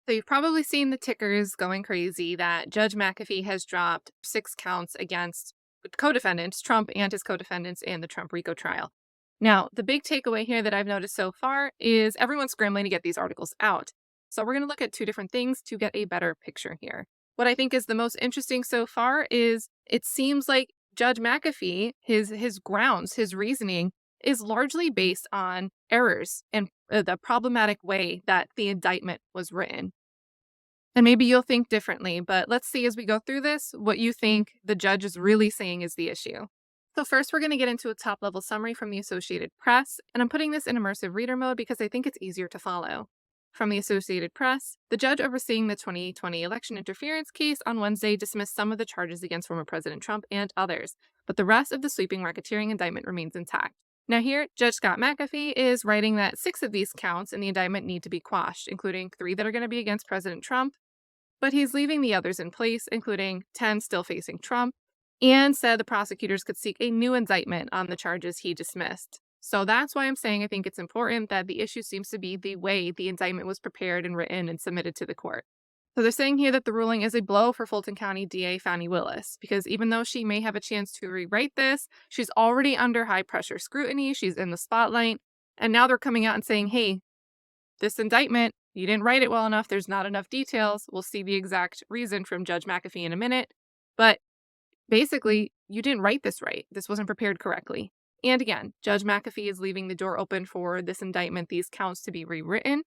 So you've probably seen the tickers going crazy that Judge McAfee has dropped 6 counts against co-defendants, Trump and his co-defendants in the Trump RICO trial. Now, the big takeaway here that I've noticed so far is everyone's scrambling to get these articles out. So we're going to look at 2 different things to get a better picture here. What I think is the most interesting so far is it seems like Judge McAfee, his grounds, his reasoning is largely based on errors and the problematic way that the indictment was written. And maybe you'll think differently, but let's see as we go through this what you think the judge is really saying is the issue. So first, we're going to get into a top-level summary from the Associated Press, and I'm putting this in immersive reader mode because I think it's easier to follow. From the Associated Press, the judge overseeing the 2020 election interference case on Wednesday dismissed some of the charges against former President Trump and others, but the rest of the sweeping racketeering indictment remains intact. Now here, Judge Scott McAfee is writing that 6 of these counts in the indictment need to be quashed, including 3 that are going to be against President Trump, but he's leaving the others in place, including 10 still facing Trump, and said the prosecutors could seek a new indictment on the charges he dismissed. So that's why I'm saying I think it's important that the issue seems to be the way the indictment was prepared and written and submitted to the court. So they're saying here that the ruling is a blow for Fulton County DA Fani Willis, because even though she may have a chance to rewrite this, she's already under high pressure scrutiny, she's in the spotlight, and now they're coming out and saying, hey, this indictment, you didn't write it well enough, there's not enough details. We'll see the exact reason from Judge McAfee in a minute, but basically, you didn't write this right. This wasn't prepared correctly. And again, Judge McAfee is leaving the door open for this indictment, these counts to be rewritten.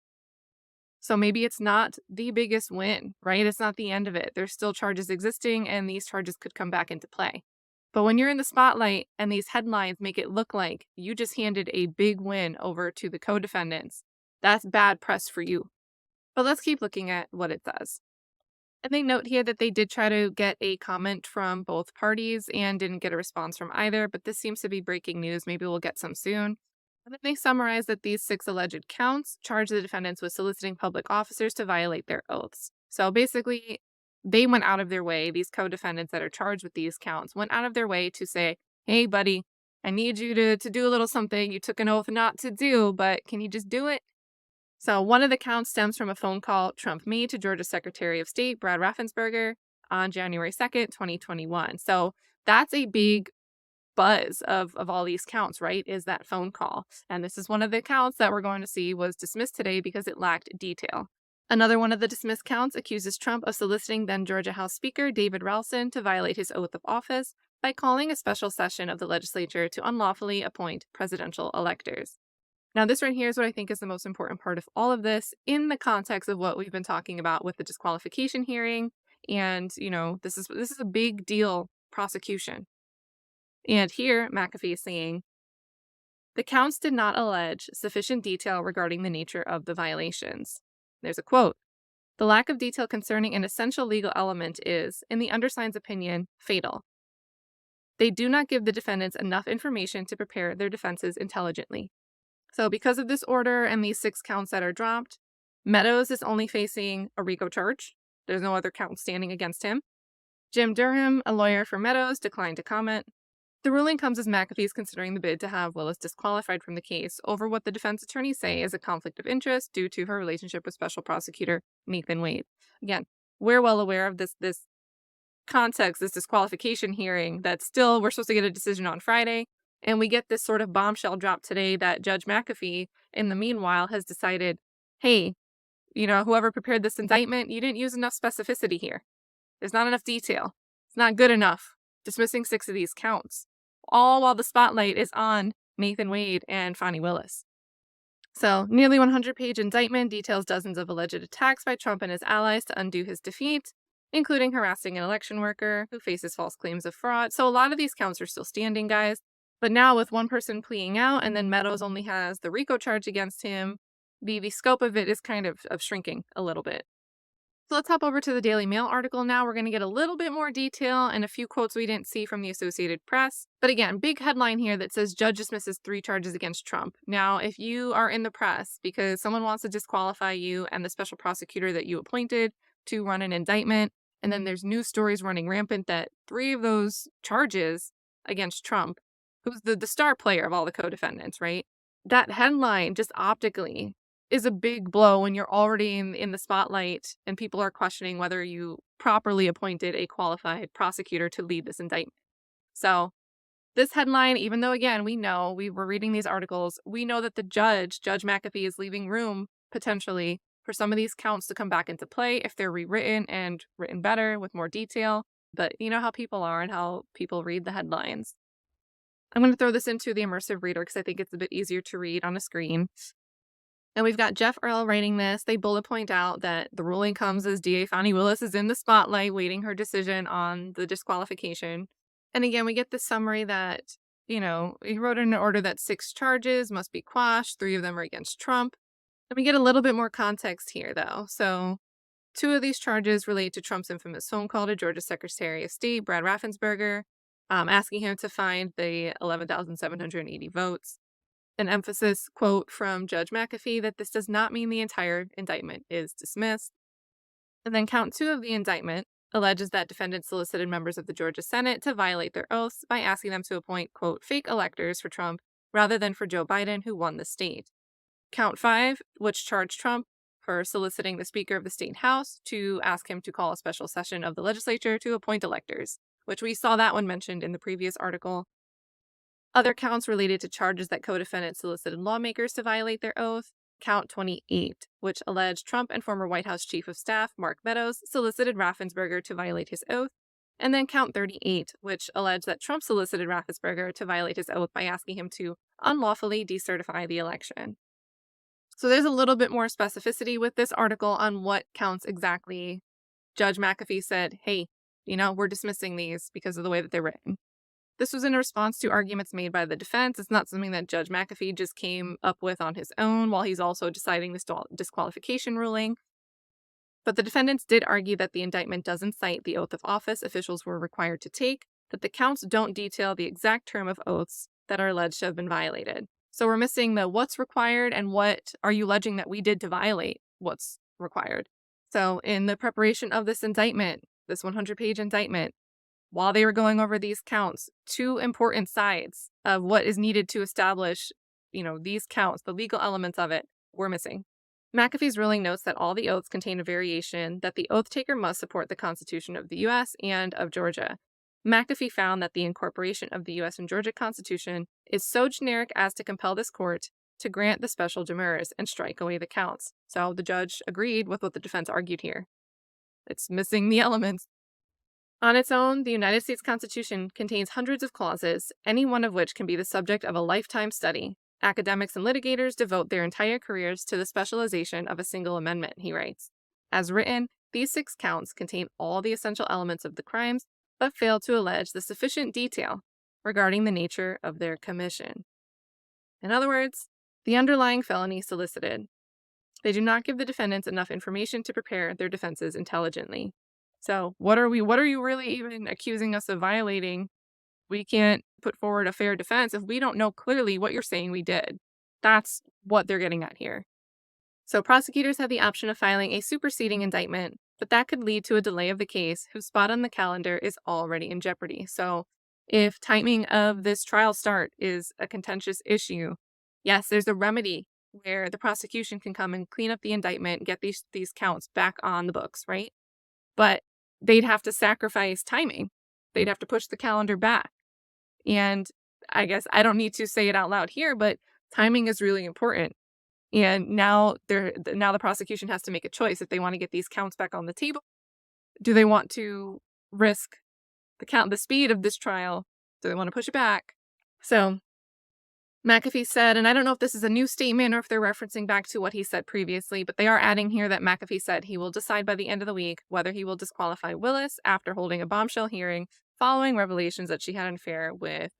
So maybe it's not the biggest win, right? It's not the end of it. There's still charges existing and these charges could come back into play. But when you're in the spotlight and these headlines make it look like you just handed a big win over to the co-defendants, that's bad press for you. But let's keep looking at what it does. And they note here that they did try to get a comment from both parties and didn't get a response from either, but this seems to be breaking news. Maybe we'll get some soon. And then they summarize that these 6 alleged counts charge the defendants with soliciting public officers to violate their oaths. So basically, they went out of their way, these co-defendants that are charged with these counts, went out of their way to say, hey, buddy, I need you to do a little something you took an oath not to do, but can you just do it? So one of the counts stems from a phone call Trump made to Georgia Secretary of State Brad Raffensperger on January 2nd, 2021. So that's a big buzz of all these counts, right, is that phone call. And this is one of the counts that we're going to see was dismissed today because it lacked detail. Another one of the dismissed counts accuses Trump of soliciting then Georgia House Speaker David Ralston to violate his oath of office by calling a special session of the legislature to unlawfully appoint presidential electors. Now, this right here is what I think is the most important part of all of this in the context of what we've been talking about with the disqualification hearing. And, this is a big deal prosecution. And here, McAfee is saying, the counts did not allege sufficient detail regarding the nature of the violations. There's a quote. The lack of detail concerning an essential legal element is, in the undersigned's opinion, fatal. They do not give the defendants enough information to prepare their defenses intelligently. So because of this order and these 6 counts that are dropped, Meadows is only facing a RICO charge. There's no other count standing against him. Jim Durham, a lawyer for Meadows, declined to comment. The ruling comes as McAfee is considering the bid to have Willis disqualified from the case over what the defense attorneys say is a conflict of interest due to her relationship with Special Prosecutor Nathan Wade. Again, we're well aware of this context, this disqualification hearing that still we're supposed to get a decision on Friday. And we get this sort of bombshell drop today that Judge McAfee, in the meanwhile, has decided, hey, whoever prepared this indictment, you didn't use enough specificity here. There's not enough detail. It's not good enough. Dismissing 6 of these counts. All while the spotlight is on Nathan Wade and Fani Willis. So, nearly 100-page indictment details dozens of alleged attacks by Trump and his allies to undo his defeat, including harassing an election worker who faces false claims of fraud. So a lot of these counts are still standing, guys. But now with one person pleading out and then Meadows only has the RICO charge against him, the scope of it is kind of shrinking a little bit. So let's hop over to the Daily Mail article now. We're going to get a little bit more detail and a few quotes we didn't see from the Associated Press. But again, big headline here that says judge dismisses 3 charges against Trump. Now, if you are in the press because someone wants to disqualify you and the special prosecutor that you appointed to run an indictment, and then there's news stories running rampant that 3 of those charges against Trump, who's the star player of all the co-defendants, right? That headline just optically is a big blow when you're already in the spotlight and people are questioning whether you properly appointed a qualified prosecutor to lead this indictment. So this headline, even though, again, we were reading these articles, we know that Judge McAfee, is leaving room potentially for some of these counts to come back into play if they're rewritten and written better with more detail. But you know how people are and how people read the headlines. I'm going to throw this into the immersive reader because I think it's a bit easier to read on a screen. And we've got Jeff Earl writing this. They bullet point out that the ruling comes as DA Fani Willis is in the spotlight waiting her decision on the disqualification. And again, we get the summary that, he wrote in an order that 6 charges must be quashed. 3 of them are against Trump. And we get a little bit more context here, though. So 2 of these charges relate to Trump's infamous phone call to Georgia's Secretary of State, Brad Raffensperger, asking him to find the 11,780 votes. An emphasis quote from Judge McAfee that this does not mean the entire indictment is dismissed. And then count 2 of the indictment alleges that defendants solicited members of the Georgia Senate to violate their oaths by asking them to appoint, quote, fake electors for Trump rather than for Joe Biden, who won the state. Count 5, which charged Trump for soliciting the Speaker of the State House to ask him to call a special session of the Legislature to appoint electors, which we saw that one mentioned in the previous article. Other counts related to charges that co-defendants solicited lawmakers to violate their oath. Count 28, which alleged Trump and former White House Chief of Staff Mark Meadows solicited Raffensperger to violate his oath. And then count 38, which alleged that Trump solicited Raffensperger to violate his oath by asking him to unlawfully decertify the election. So there's a little bit more specificity with this article on what counts exactly. Judge McAfee said, hey, we're dismissing these because of the way that they're written. This was in response to arguments made by the defense. It's not something that Judge McAfee just came up with on his own while he's also deciding this disqualification ruling. But the defendants did argue that the indictment doesn't cite the oath of office officials were required to take, that the counts don't detail the exact term of oaths that are alleged to have been violated. So we're missing the what's required and what are you alleging that we did to violate what's required. So in the preparation of this indictment, this 100-page indictment, while they were going over these counts, 2 important sides of what is needed to establish, these counts, the legal elements of it, were missing. McAfee's ruling notes that all the oaths contain a variation that the oath taker must support the Constitution of the U.S. and of Georgia. McAfee found that the incorporation of the U.S. and Georgia Constitution is so generic as to compel this court to grant the special demurrers and strike away the counts. So the judge agreed with what the defense argued here. It's missing the elements. On its own, the United States Constitution contains hundreds of clauses, any one of which can be the subject of a lifetime study. Academics and litigators devote their entire careers to the specialization of a single amendment, he writes. As written, these 6 counts contain all the essential elements of the crimes, but fail to allege the sufficient detail regarding the nature of their commission. In other words, the underlying felony solicited. They do not give the defendants enough information to prepare their defenses intelligently. So what are you really even accusing us of violating? We can't put forward a fair defense if we don't know clearly what you're saying we did. That's what they're getting at here. So prosecutors have the option of filing a superseding indictment, but that could lead to a delay of the case whose spot on the calendar is already in jeopardy. So if timing of this trial start is a contentious issue, yes, there's a remedy where the prosecution can come and clean up the indictment, get these counts back on the books, right? But they'd have to sacrifice timing. They'd have to push the calendar back. And I guess I don't need to say it out loud here, but timing is really important. And now the prosecution has to make a choice if they want to get these counts back on the table. Do they want to risk the speed of this trial? Do they want to push it back? So McAfee said, and I don't know if this is a new statement or if they're referencing back to what he said previously, but they are adding here that McAfee said he will decide by the end of the week whether he will disqualify Willis after holding a bombshell hearing following revelations that she had an affair with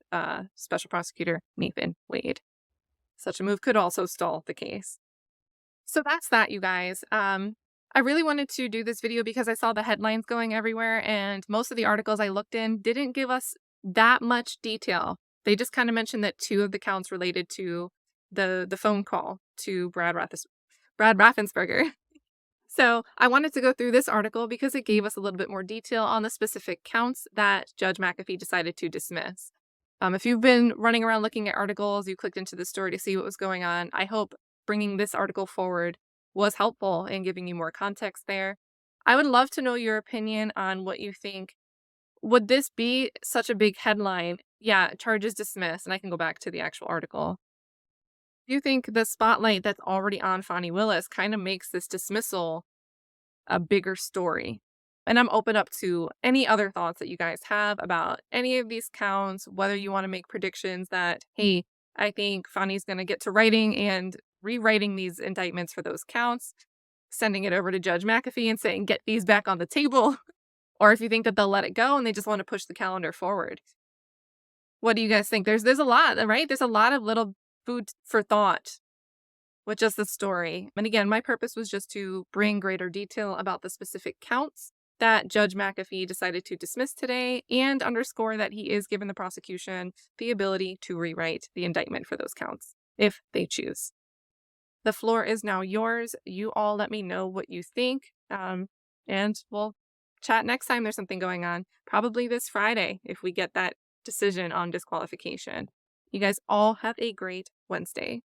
Special Prosecutor Nathan Wade. Such a move could also stall the case. So that's that, you guys. I really wanted to do this video because I saw the headlines going everywhere, and most of the articles I looked in didn't give us that much detail. They just kind of mentioned that 2 of the counts related to the phone call to Brad Raffensperger. So I wanted to go through this article because it gave us a little bit more detail on the specific counts that Judge McAfee decided to dismiss. If you've been running around looking at articles, you clicked into the story to see what was going on, I hope bringing this article forward was helpful in giving you more context there. I would love to know your opinion on what you think. Would this be such a big headline? Yeah, charges dismissed, and I can go back to the actual article. Do you think the spotlight that's already on Fani Willis kind of makes this dismissal a bigger story? And I'm open up to any other thoughts that you guys have about any of these counts, whether you want to make predictions that, hey, I think Fani's going to get to writing and rewriting these indictments for those counts, sending it over to Judge McAfee and saying, get these back on the table. Or if you think that they'll let it go and they just want to push the calendar forward. What do you guys think? There's a lot, right? There's a lot of little food for thought with just the story. And again, my purpose was just to bring greater detail about the specific counts that Judge McAfee decided to dismiss today and underscore that he is giving the prosecution the ability to rewrite the indictment for those counts if they choose. The floor is now yours. You all let me know what you think. And we'll chat next time there's something going on, probably this Friday if we get that decision on disqualification. You guys all have a great Wednesday.